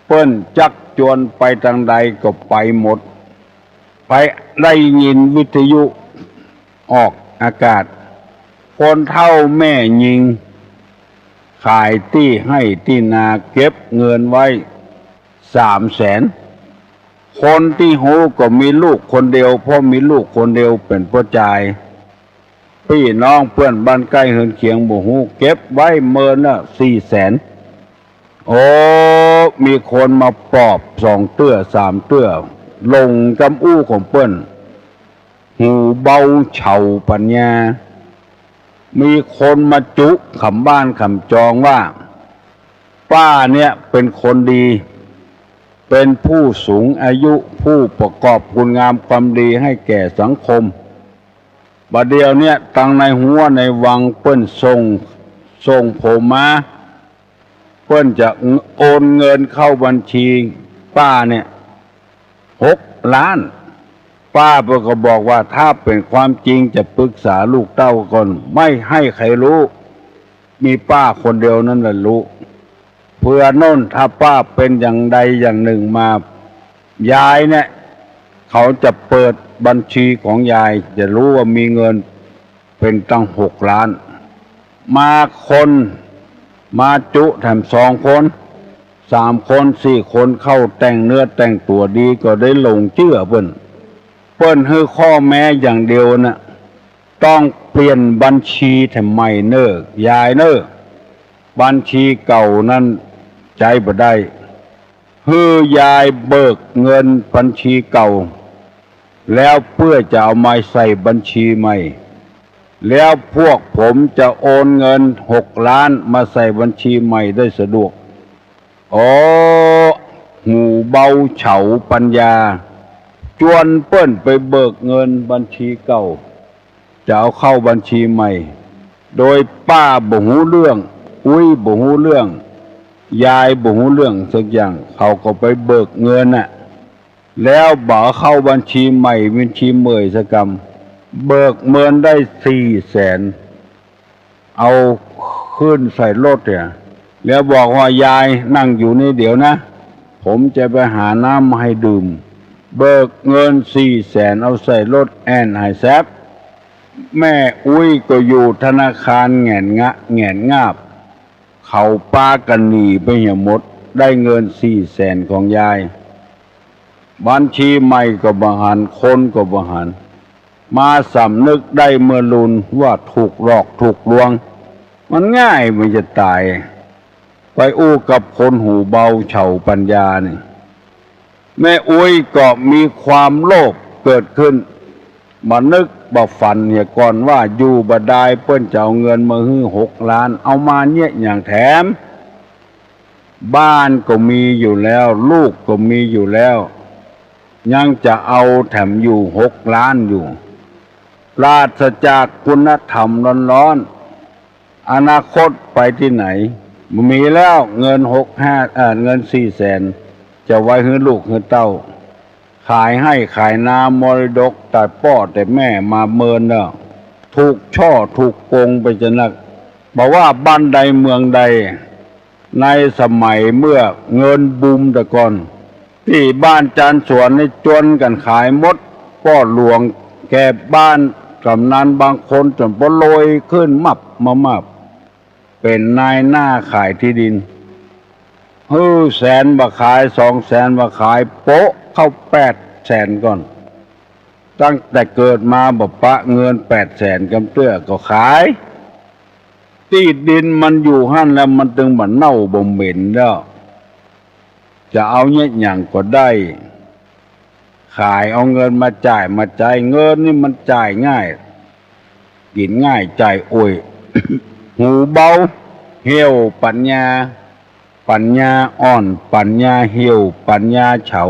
เปิ้นจักจวนไปทางใดก็ไปหมดไปได้ยินวิทยุออกอากาศคนเฒ่าแม่ยิงขายที่ให้ที่นาเก็บเงินไว้300,000คนที่หูก็มีลูกคนเดียวเพราะมีลูกคนเดียวเป็นผู้ชายพี่น้องเพื่อนบ้านใกล้เฮือนเคียงบ่ฮู้เก็บไว้เมินละ400,000โอ้มีคนมาปอบ2 เตื้อ3 เตื้อลงกำอู้ของเปิ้นหูเบาเฉาปัญญามีคนมาจุคำบ้านคำจองว่าป้าเนี่ยเป็นคนดีเป็นผู้สูงอายุผู้ประกอบคุณงามความดีให้แก่สังคมบัดเดียวเนี่ยตั้งในหัวในวังเปิ้นส่งผมมาเปิ้นจะโอนเงินเข้าบัญชีป้าเนี่ย6 ล้านป้าเพิ่นก็บอกว่าถ้าเป็นความจริงจะปรึกษาลูกเต้าก่อนไม่ให้ใครรู้มีป้าคนเดียวนั่นแหละรู้เพื่อโน่นถ้าป้าเป็นอย่างใดอย่างหนึ่งมายายเนี่ยเขาจะเปิดบัญชีของยายจะรู้ว่ามีเงินเป็นตั้ง6 ล้านมาคนมาจุแถม2 คน3 คน4 คนเข้าแต่งเนื้อแต่งตัวดีก็ได้ลงเชื่อเปิ้นให้ข้อแม้อย่างเดียวนะต้องเปลี่ยนบัญชีทำไมเน้อยายเน้อบัญชีเก่านั้นใจบ่ได้ให้ยายเบิกเงินบัญชีเก่าแล้วเพื่อจะเอามาใส่บัญชีใหม่แล้วพวกผมจะโอนเงิน6 ล้านมาใส่บัญชีใหม่ได้สะดวกหูเบาเฉาปัญญาจวนเปิ้นไปเบิกเงินบัญชีเก่าจะเอาเข้าบัญชีใหม่โดยป้าบ่ฮู้เรื่องอุ้ยบ่ฮู้เรื่อง ยายบ่ฮู้เรื่องสักอย่างเขาก็ไปเบิกเงินน่ะแล้วบ่เข้าบัญชีใหม่บัญชีเมยสกรรมเบิกเงินได้400,000เอาขึ้นใส่รถเนี่ยแล้วบอกว่ายายนั่งอยู่นี่เดี๋ยวนะผมจะไปหาน้ำมาให้ดื่มเบิกเงิน400,000เอาใส่รถแอนไฮแซบแม่อุ้ยก็อยู่ธนาคารแง่นงาบเขาป้ากันหนีไปเหี่ยหมดได้เงิน400,000ของยายบัญชีใหม่ก็บ่หันคนก็บ่หันมาสำนึกได้เมื่อลุนว่าถูกหลอกถูกลวงมันง่ายมันจะตายไปอู้กับคนหูเบาเฉาปัญญานี่แม่อุ้ยก็มีความโลภเกิดขึ้นมานึกบ่ฝันเนี่ยก่อนว่าอยู่บ่ได้เปิ้นจะเอาเงินมาฮื้อ6 ล้านเอามาเนี่ยอย่างแถมบ้านก็มีอยู่แล้วลูกก็มีอยู่แล้วยังจะเอาแถมอยู่6 ล้านอยู่ปราศจากคุณธรรมร้อนๆอนาคตไปที่ไหนมีแล้วเงินเงิน400,000จะไว้ให้ลูกให้เต้าขายให้ขายนามรดกแต่พ่อแต่แม่มาเมินเนาะถูกช่อถูกโกงไปจนนักบอกว่าบ้านใดเมืองใดในสมัยเมื่อเงินบูมแต่ก่อนที่บ้านจานสวนนี่จนกันขายมดพ่อหลวงแก่บ้านกำนันบางคนจนปลอยขึ้นมับเป็นนายหน้าขายที่ดิน100,000บ่ขาย200,000บ่ขายโป๊ะเข้า800,000ก่อนตั้งแต่เกิดมาบ่ปะเงิน800,000กำเตื้อก็ขายที่ดินมันอยู่หั่นแล้วมันถึงบ่เน่าบ่เหม็นแล้วจะเอาเนี่ยหยังก็ได้ขายเอาเงินมาจ่ายเงินนี่มันจ่ายง่ายกินง่ายจ่ายโอย หูเบาเหี่ยวปัญญาอ่อนปัญญาเหี่ยวปัญญาเฉา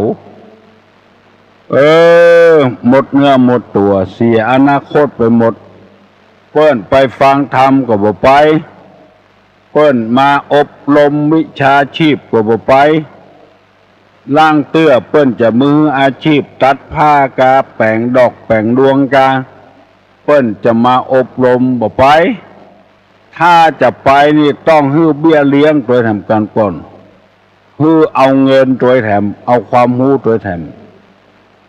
หมดเนื้อหมดตัวเสียอนาคตไปหมดเปิ้นไปฟังธรรมก็บ่ไปเปิ้นมาอบรมวิชาชีพก็บ่ไปล่างเตื้อเปิ้นจะมืออาชีพตัดผ้ากาแปลงดอกแปลงดวงกาเปิ้นจะมาอบรมบ่ไปถ้าจะไปนี่ต้องฮื้อเบี้ยเลี้ยงตัวแถมกันก่อนฮื้อเอาเงินตัวแถมเอาความรู้ตัวแถม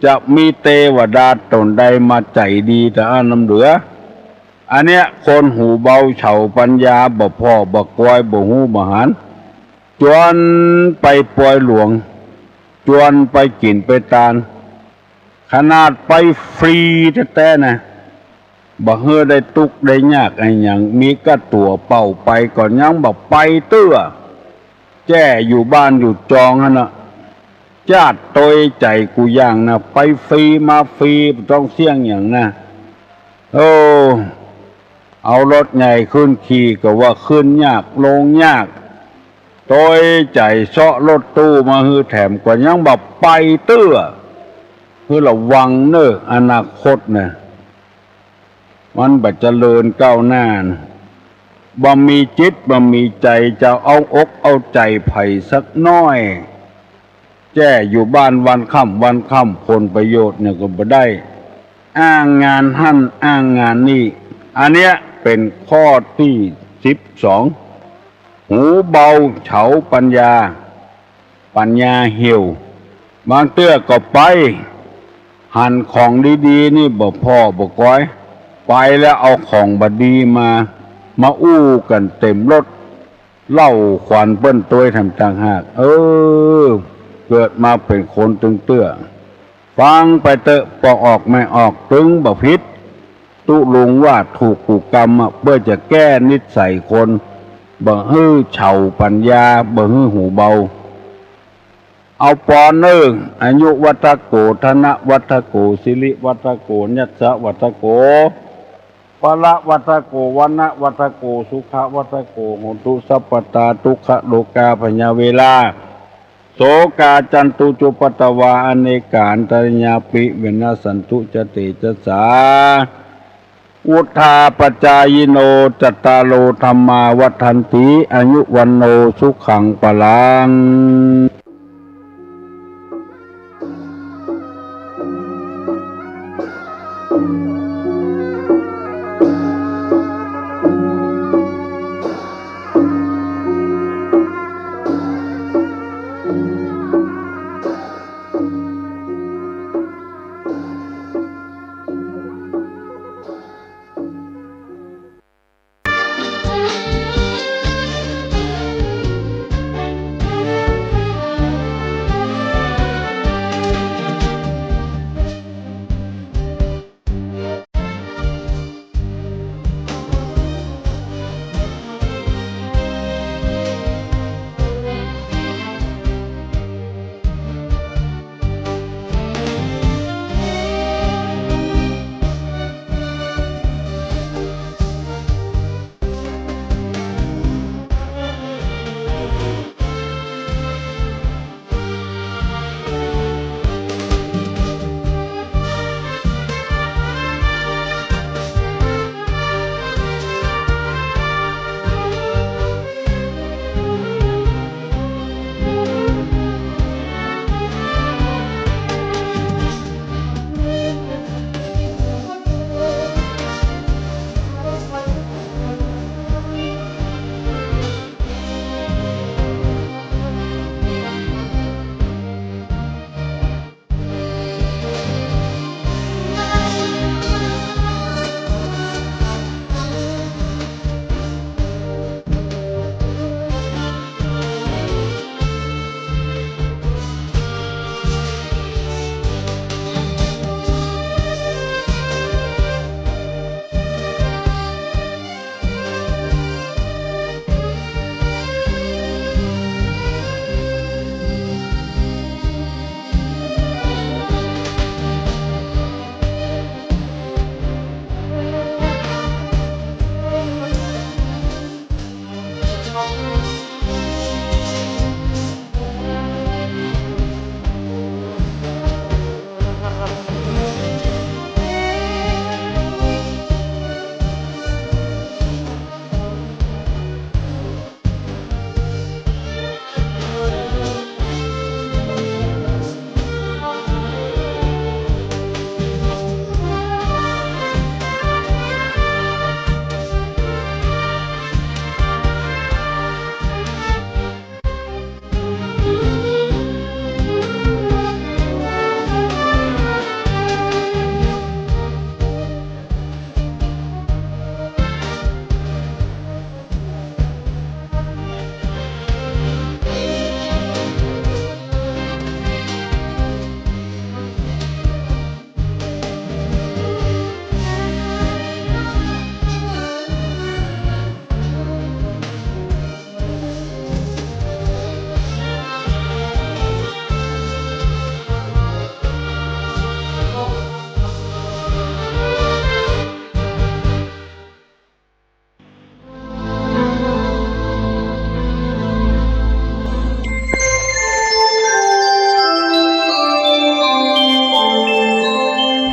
จะมีเทวดาตนใดมาใจดีแต่น้ำเหลืออันเนี้ยคนหูเบาเฉาปัญญาบ่พ่อบ่กวยบ่หูบ่หันจวนไปปล่อยหลวงจวนไปกินไปตานขนาดไปฟรีแท้ๆนะบ่เฮือได้ตุกได้ยากไอ้หยังมีก็ตัวเป่าไปก่อนยังบ่ไปเตื้อแจ้อยู่บ้านอยู่จองหั่นน่ะญาติตยใจกูอย่างนะไปฟรีมาฟรีต้องเสี่ยงอย่างนะเอารถใหญ่ขึ้นขี่ก็ว่าขึ้นยากลงยากตยใจเซาะรถตู้มาฮือแถมก่อนยังบ่ไปเตื้อคือระวังเน้ออนาคตนะมันบัดเจริญก้าวหน้าบ่มีจิตบ่มีใจจะเอาอกเอาใจไผสักน้อยแจ้อยู่บ้านวันค่ำผลประโยชน์เนี่ยก็บ่ได้อ้างงานหั่นอ้างงานนี่อันเนี้ยเป็นข้อที่12หูเบาเฉาปัญญาเหี่ยวบางเตื้อก็ไปหั่นของดีๆนี่บ่พ่อบ่ก้อยไปแล้วเอาของบดีมาอู้กันเต็มรถเล่าขวัญเปิ้นตัวทำต่างหากเกิดมาเป็นคนตึงเตื้อฟังไปเตอะพอออกไม่ออกตึงบ่ผิดตุลุงว่าถูกกรรมเพื่อจะแก้นิสัยคนบ่ฮื้อเฉาปัญญาบ่ฮื้อหูเบาเอาปอนอายุวัฏโกธนะวัฏโกสิริวัฏโกญัสสะวัฏโกปะละวัฏโกวันนะวัฏโกสุขวัฏโกโหตุสัพพตาทุกขโลกาพญาเวลาโสกาจันตุจุปตวาอเนกาอันตริญญาปิเวนะสันตุจติจสา วุธาปจายโนจัตตาโลธรรมาวัฏันติอายุวันโนสุขังปลัง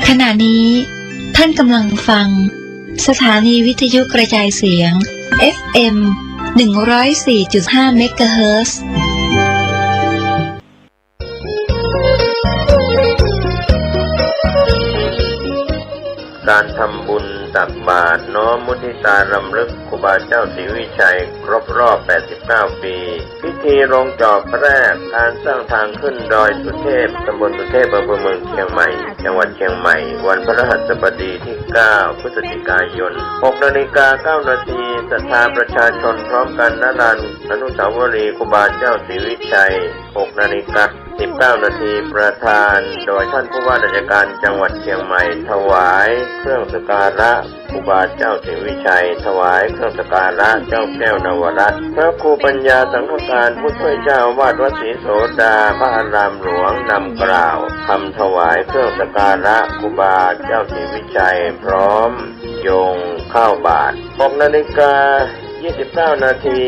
ขณะนี้ท่านกำลังฟังสถานีวิทยุกระจายเสียง FM 104.5 เมกะเฮิรตซ์การทำบุญตักบาตรน้อมมุทิตารำลึกครูบาเจ้าศรีวิชัยครบรอบ 89 ปี พิธีลงจอบแรกการสร้างทางขึ้นดอยสุเทพตำบลสุเทพอำเภอเมืองเชียงใหม่จังหวัดเชียงใหม่วันพฤหัสบดีที่ 9 พฤศจิกายน 6:09 น.ศรัทธาประชาชนพร้อมกันณลานอนุสาวรีย์ครูบาเจ้าศรีวิชัย 6:19 น.ประธานโดยท่านผู้ว่าราชการจังหวัดเชียงใหม่ถวายเครื่องสักการะครูบาเจ้าศรีวิชัยถวายเครื่องสักการะเจ้าแก้วนวรัตน์พระครูปัญญาสังฆการผู้ช่วยเจ้าอาวาสวัดศรีโสดาพระอารามหลวงนำกล่าวคำถวายเครื่องสักการะครูบาเจ้าศรีวิชัยพร้อมโยงเข้าบาตร 6:20 29 นาที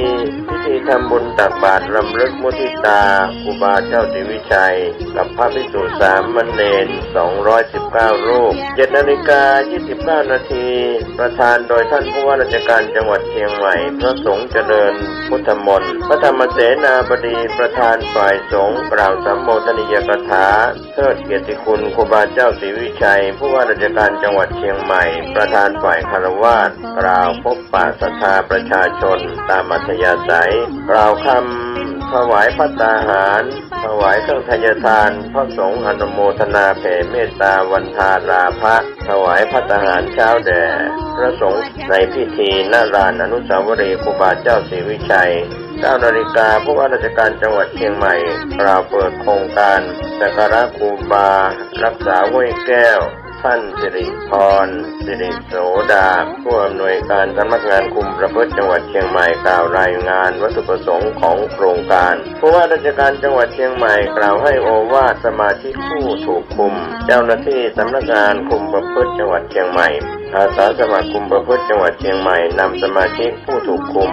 พิธีทำบุญตักบาตรรำลึกมุทิตาครูบาเจ้าศรีวิชัยกับพระภิกษุสามเณร219 รูป 7:29 นาทีประธานโดยท่านผู้ว่าราชการจังหวัดเชียงใหม่พระสงฆ์เจริญพุทธมนต์พระธรรมเสนาบดีประธานฝ่ายสงฆ์กล่าวสัมโมทนียกถาเทิดเกียรติคุณครูบาเจ้าศรีวิชัยผู้ว่าราชการจังหวัดเชียงใหม่ประธานฝ่ายคฤหัสถ์กล่าวพบปะศรัทธาประชาชนตามอัธยาศัยกล่าวคำถวายภัตตาหารถวายเครื่องทายทานพระสงฆ์อนุโมทนาแผ่เมตตาวันทาราภะถวายภัตตาหารเช้าแด่พระสงฆ์ในพิธีณลานอนุสาวรีย์ครูบาเจ้าศรีวิชัย 9 นาฬิกาผู้ว่าราชการจังหวัดเชียงใหม่กล่าวเปิดโครงการสักการะครูบารักษาห้วยแก้วท่านสิริพรสิริโสดาผู้อำนวยการสำนักงานคุมประพฤติจังหวัดเชียงใหม่กล่าวรายงานวัตถุประสงค์ของโครงการผู้ว่าราชการจังหวัดเชียงใหม่กล่าวให้โอวาทสมาชิกผู้ถูกคุมเจ้าหน้าที่สำนักงานคุมประพฤติจังหวัดเชียงใหม่อาสาสมัครคุมประพฤติจังหวัดเชียงใหม่นำสมาชิกผู้ถูกคุม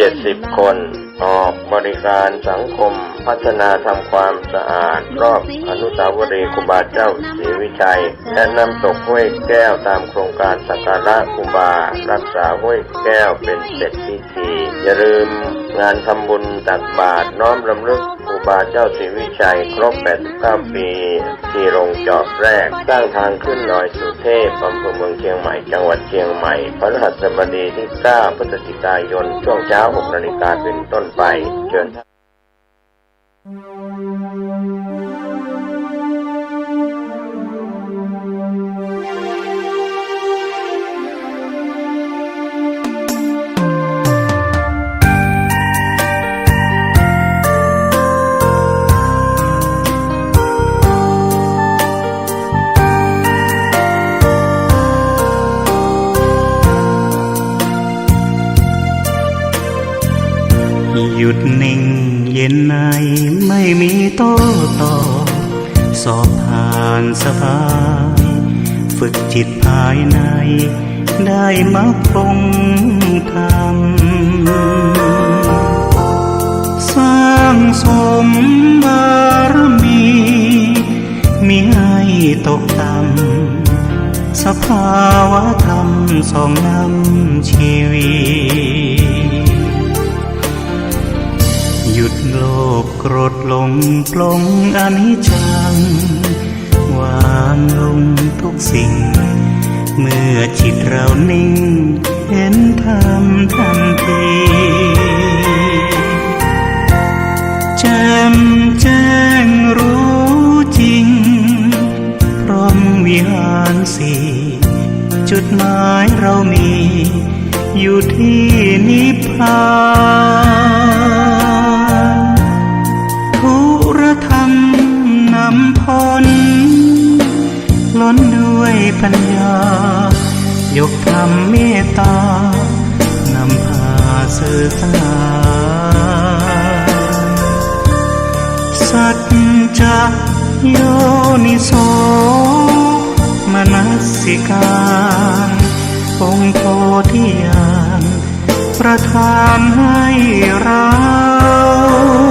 70 คนออกบริการสังคมพัฒนาทำความสะอาดรอบอนุสาวรีย์ครูบาเจ้าศรีวิชัยและนำตกห้วยแก้วตามโครงการสักการะครูบารักษาห้วยแก้วเป็นเสร็จพิธีอย่าลืมงานทำบุญตักบาตรน้อมรำลึกครูบาเจ้าศรีวิชัยครบ89 ปีที่โรงจอดแรกสร้างทางขึ้นดอยสุเทพอำเภอเมืองเชียงใหม่จังหวัดเชียงใหม่พฤหัสบดีที่ 9 พฤศจิกายนช่วงเช้า 6 นาฬิกาเป็นต้นไปเชิญท่าน หยุดนิ่งเย็นในไม่มีโต้ตอบสอบผ่านสบายฝึกจิตภายในได้มาปรงธรรมสร้างสมบารมีมิให้ตกต่ำสภาวะธรรมส่องนำชีวิตหยุดโลภโกรธหลงปลงอนิจจังวางลงทุกสิ่งเมื่อจิตเรานิ่งเห็นธรรมทันทีแจ่มแจ้งรู้จริงพร้อมวิหารสี่จุดหมายเรามีอยู่ที่นิพพานทุรธรรมนำพ้นล้นด้วยปัญญายกธรรมเมตตานำพาสื่อสารสัจจะโยนิโสมนสิการองค์โพธิญาณประทานให้เรา